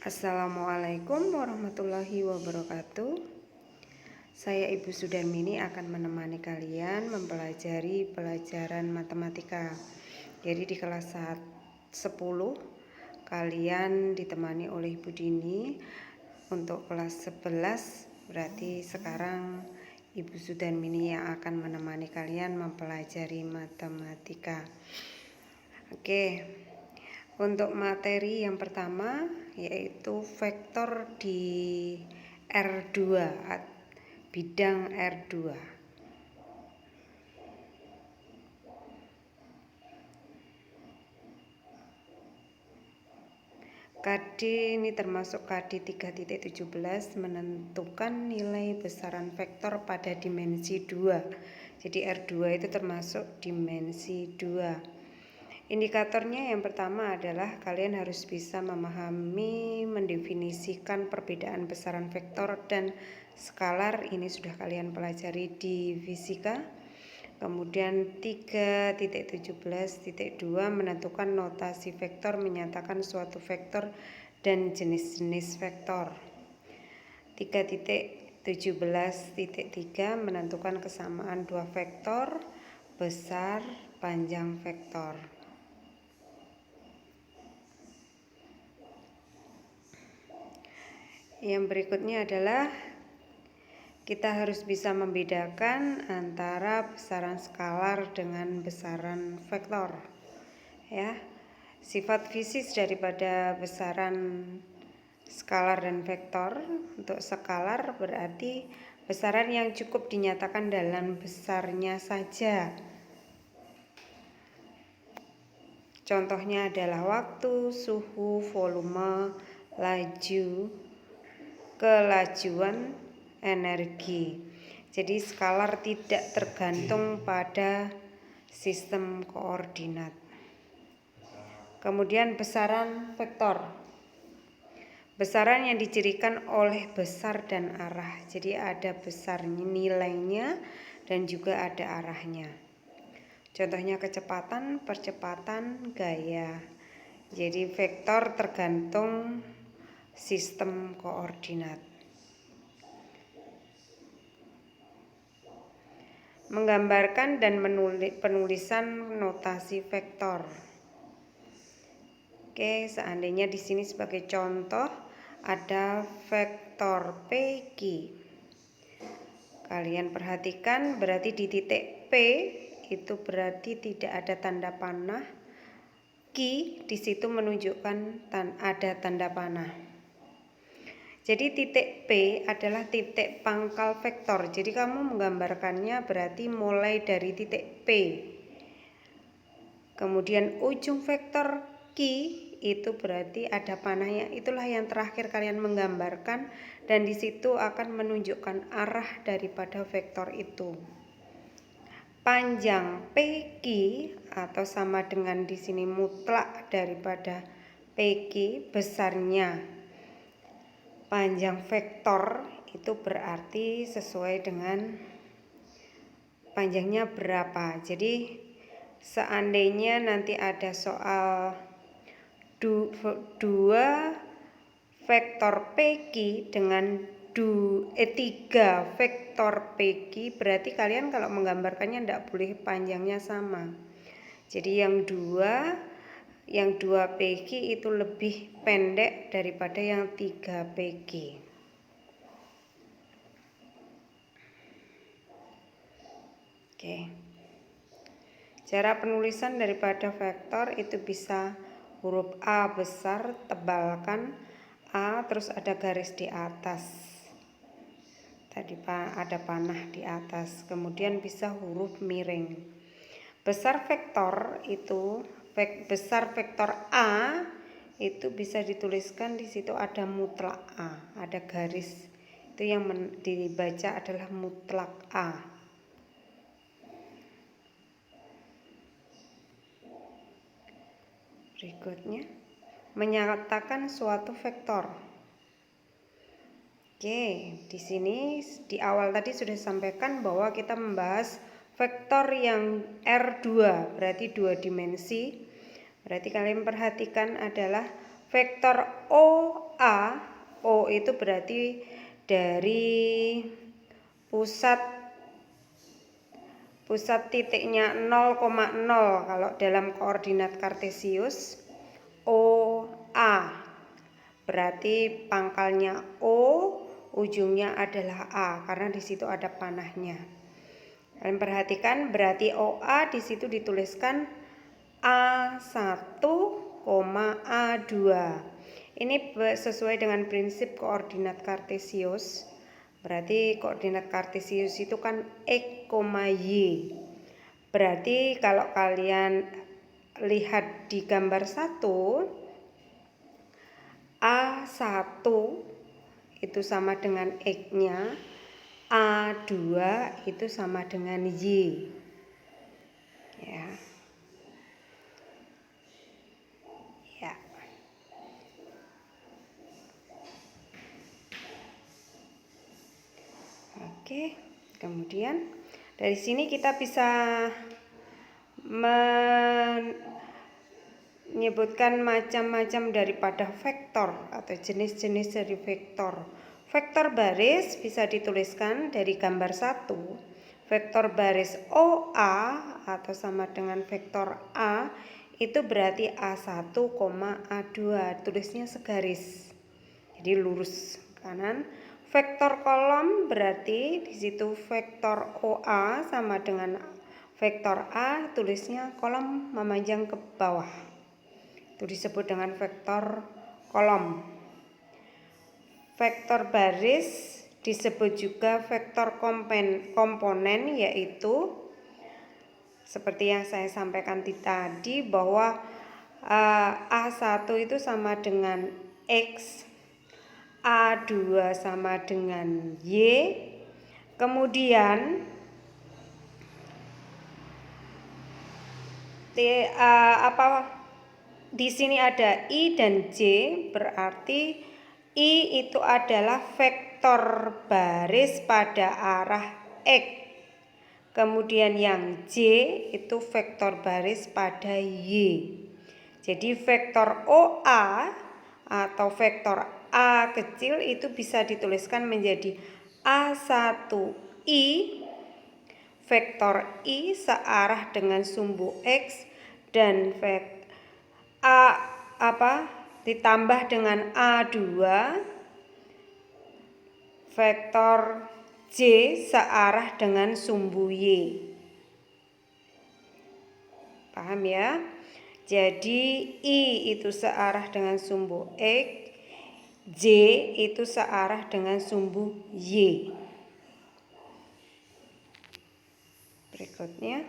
Assalamualaikum warahmatullahi wabarakatuh. Saya Ibu Sudarmini akan menemani kalian mempelajari pelajaran matematika. Jadi di kelas 10 kalian ditemani oleh Ibu Dini. Untuk kelas 11 berarti sekarang Ibu Sudarmini yang akan menemani kalian mempelajari matematika. Oke. Untuk materi yang pertama yaitu vektor di R2, bidang R2. KD ini termasuk KD 3.17 menentukan nilai besaran vektor pada dimensi 2. Jadi R2 itu termasuk dimensi 2. Indikatornya yang pertama adalah kalian harus bisa memahami, mendefinisikan perbedaan besaran vektor dan skalar. Ini sudah kalian pelajari di fisika. Kemudian 3.17.2 menentukan notasi vektor, menyatakan suatu vektor dan jenis-jenis vektor. 3.17.3 menentukan kesamaan dua vektor, besar, panjang vektor. Yang berikutnya adalah kita harus bisa membedakan antara besaran skalar dengan besaran vektor. Ya, sifat fisik daripada besaran skalar dan vektor. Untuk skalar berarti besaran yang cukup dinyatakan dalam besarnya saja. Contohnya adalah waktu, suhu, volume, laju, kelajuan, energi. Jadi skalar tidak tergantung pada sistem koordinat. Kemudian besaran vektor. Besaran yang dicirikan oleh besar dan arah. Jadi ada besar nilainya dan juga ada arahnya. Contohnya kecepatan, percepatan, gaya. Jadi vektor tergantung sistem koordinat. Menggambarkan dan penulisan notasi vektor. Oke, seandainya di sini sebagai contoh ada vektor PQ. Kalian perhatikan berarti di titik P itu berarti tidak ada tanda panah. Q di situ menunjukkan ada tanda panah. Jadi titik P adalah titik pangkal vektor. Jadi kamu menggambarkannya berarti mulai dari titik P. Kemudian ujung vektor Q itu berarti ada panahnya. Itulah yang terakhir kalian menggambarkan dan di situ akan menunjukkan arah daripada vektor itu. Panjang PQ atau sama dengan di sini mutlak daripada PQ besarnya panjang vektor itu berarti sesuai dengan panjangnya berapa. Jadi seandainya nanti ada soal 2 vektor PQ dengan 3 vektor PQ, berarti kalian kalau menggambarkannya tidak boleh panjangnya sama. Jadi yang 2 PQ itu lebih pendek daripada yang 3 PQ. Oke. Cara penulisan daripada vektor itu bisa huruf A besar, tebalkan A, terus ada garis di atas. Tadi ada panah di atas. Kemudian bisa huruf miring. Besar vektor itu besar vektor A itu bisa dituliskan di situ ada mutlak A, ada garis. Itu yang dibaca adalah mutlak A. Berikutnya, menyatakan suatu vektor. Oke, di sini di awal tadi sudah sampaikan bahwa kita membahas vektor yang R2 berarti 2 dimensi. Berarti kalian perhatikan adalah Vektor OA, O itu berarti dari pusat titiknya 0,0 kalau dalam koordinat kartesius. OA berarti pangkalnya O, ujungnya adalah A karena di situ ada panahnya. Kalian perhatikan berarti OA di situ dituliskan A1, A2. Ini sesuai dengan prinsip koordinat kartesius. Berarti koordinat kartesius itu kan X, Y. Berarti kalau kalian lihat di gambar 1, A1 itu sama dengan X-nya, A2 itu sama dengan Y. Ya. Ya. Oke, kemudian dari sini kita bisa menyebutkan macam-macam daripada vektor atau jenis-jenis dari vektor. Vektor baris bisa dituliskan dari gambar 1. Vektor baris OA atau sama dengan vektor A itu berarti A1, A2. Tulisnya segaris. Jadi lurus kanan. Vektor kolom berarti di situ vektor OA sama dengan vektor A, tulisnya kolom memanjang ke bawah. Itu disebut dengan vektor kolom. Vektor baris disebut juga vektor komponen, yaitu seperti yang saya sampaikan tadi bahwa A1 itu sama dengan X, A2 sama dengan Y. Kemudian di sini ada I dan J, berarti I itu adalah vektor baris pada arah X. Kemudian yang J itu vektor baris pada Y. Jadi vektor OA atau vektor A kecil itu bisa dituliskan menjadi A1I, vektor I searah dengan sumbu X, dan ditambah dengan A2, vektor J searah dengan sumbu Y. Paham ya? Jadi I itu searah dengan sumbu X, J itu searah dengan sumbu Y. Berikutnya,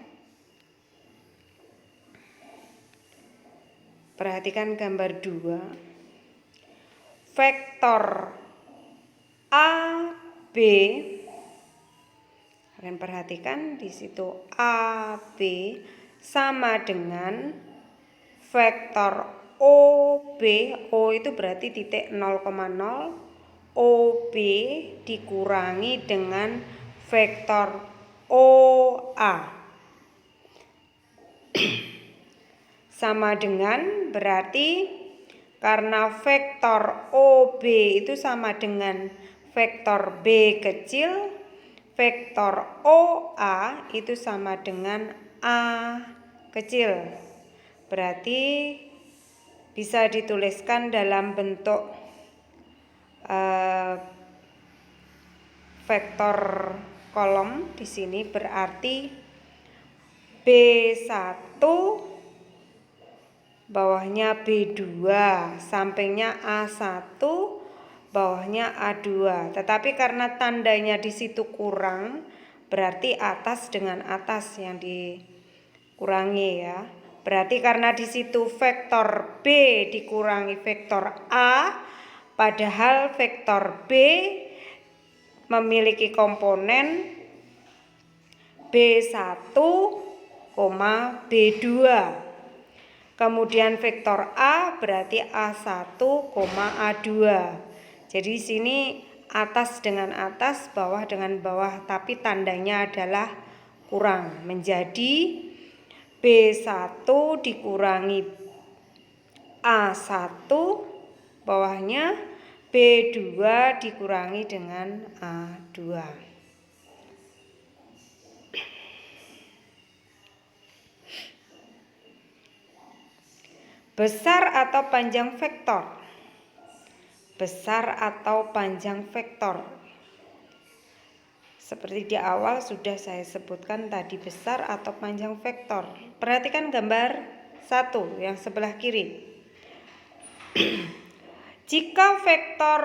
perhatikan gambar 2. Vektor AB, kalian perhatikan di situ AB sama dengan vektor OB. O itu berarti titik 0,0. OB dikurangi dengan vektor OA. Sama dengan berarti karena vektor OB itu sama dengan vektor B kecil, vektor OA itu sama dengan A kecil. Berarti bisa dituliskan dalam bentuk vektor kolom di sini, berarti B1 bawahnya B2, sampingnya A1, bawahnya A2. Tetapi karena tandanya di situ kurang, berarti atas dengan atas yang dikurangi ya. Berarti karena di situ vektor B dikurangi vektor A, padahal vektor B memiliki komponen B1, B2. Kemudian vektor A berarti A1, A2. Jadi sini atas dengan atas, bawah dengan bawah, tapi tandanya adalah kurang, menjadi B1 dikurangi A1 bawahnya B2 dikurangi dengan A2. Besar atau panjang vektor. Besar atau panjang vektor. Seperti di awal sudah saya sebutkan tadi, besar atau panjang vektor. Perhatikan gambar 1 yang sebelah kiri. Jika vektor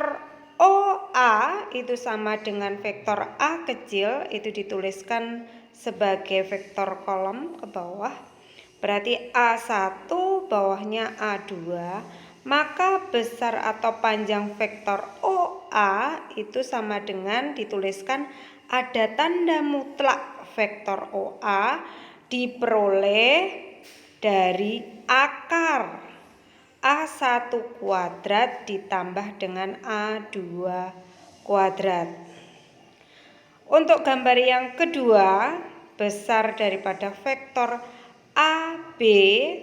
OA itu sama dengan vektor A kecil, itu dituliskan sebagai vektor kolom ke bawah. Berarti A1 bawahnya A2, maka besar atau panjang vektor OA itu sama dengan dituliskan ada tanda mutlak vektor OA diperoleh dari akar A1 kuadrat ditambah dengan A2 kuadrat. Untuk gambar yang kedua, besar daripada vektor AB,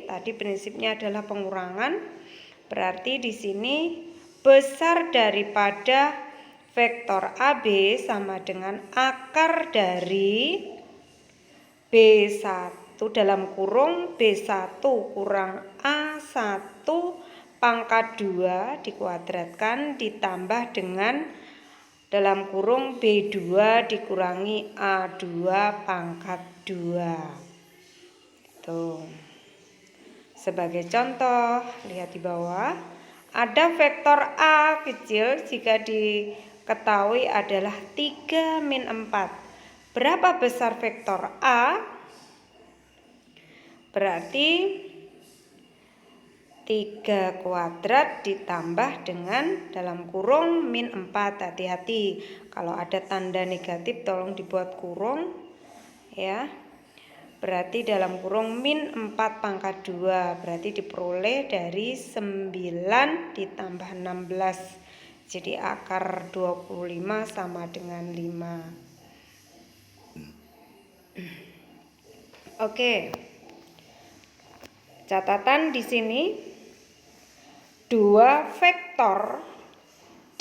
tadi prinsipnya adalah pengurangan. Berarti di sini besar daripada vektor AB sama dengan akar dari B1 dalam kurung B1 kurang A1 pangkat 2 dikuadratkan ditambah dengan dalam kurung B2 dikurangi A2 pangkat 2. Tuh. Sebagai contoh, lihat di bawah, ada vektor A kecil jika diketahui adalah 3 min 4. Berapa besar vektor A? Berarti 3 kuadrat ditambah dengan dalam kurung min 4. Hati-hati, kalau ada tanda negatif tolong dibuat kurung ya. Berarti dalam kurung min 4 pangkat 2, berarti diperoleh dari 9 ditambah 16. Jadi akar 25 sama dengan 5. Oke. Catatan di sini, dua vektor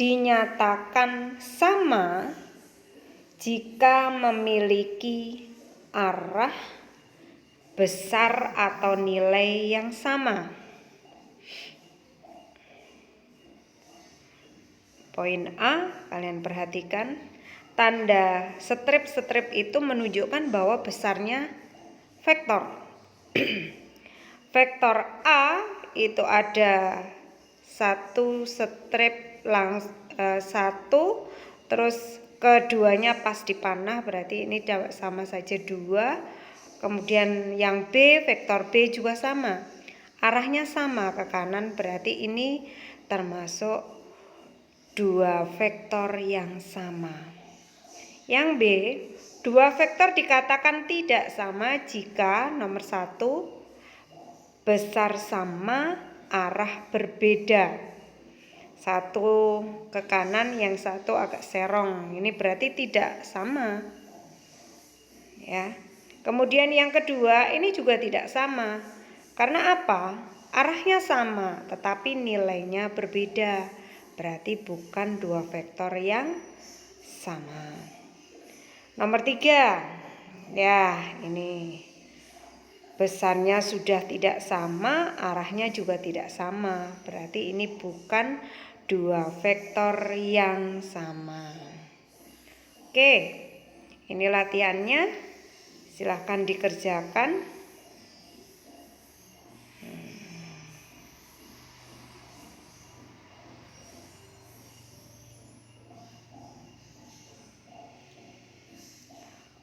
dinyatakan sama jika memiliki arah besar atau nilai yang sama. Poin A, kalian perhatikan, tanda strip-strip itu menunjukkan bahwa besarnya vektor. Vektor A itu ada satu strip satu, terus keduanya pas dipanah, berarti ini sama saja 2. Kemudian yang B, vektor B juga sama, arahnya sama ke kanan, berarti ini termasuk dua vektor yang sama. Yang B, dua vektor dikatakan tidak sama jika nomor 1 besar sama, arah berbeda. Satu ke kanan, yang satu agak serong. Ini berarti tidak sama. Ya. Kemudian yang kedua, ini juga tidak sama. Karena apa? Arahnya sama, tetapi nilainya berbeda. Berarti bukan dua vektor yang sama. Nomor 3. Ya, ini besarnya sudah tidak sama, arahnya juga tidak sama. Berarti ini bukan dua vektor yang sama. Oke, ini latihannya. Silahkan dikerjakan.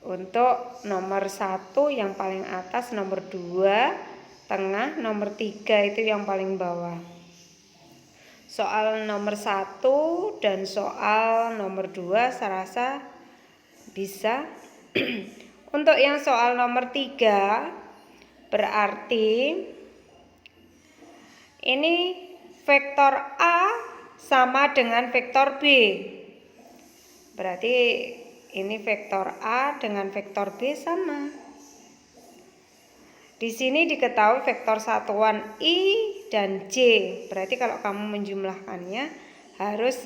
Untuk nomor 1 yang paling atas, nomor 2 tengah, nomor 3 itu yang paling bawah. Soal nomor 1 dan soal nomor 2 saya rasa bisa. Untuk yang soal nomor 3 berarti ini vektor A sama dengan vektor B. Berarti ini vektor A dengan vektor B sama. Di sini diketahui vektor satuan I dan J. Berarti kalau kamu menjumlahkannya harus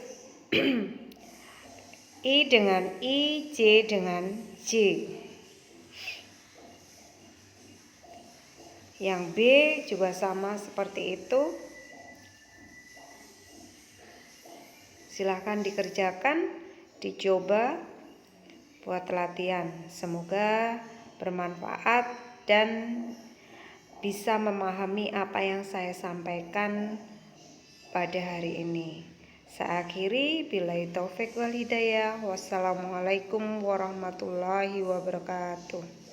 I dengan I, J dengan J. Yang B juga sama seperti itu. Silahkan dikerjakan, dicoba buat latihan. Semoga bermanfaat dan bisa memahami apa yang saya sampaikan pada hari ini. Saya akhiri, billahi taufik wal hidayah. Wassalamualaikum warahmatullahi wabarakatuh.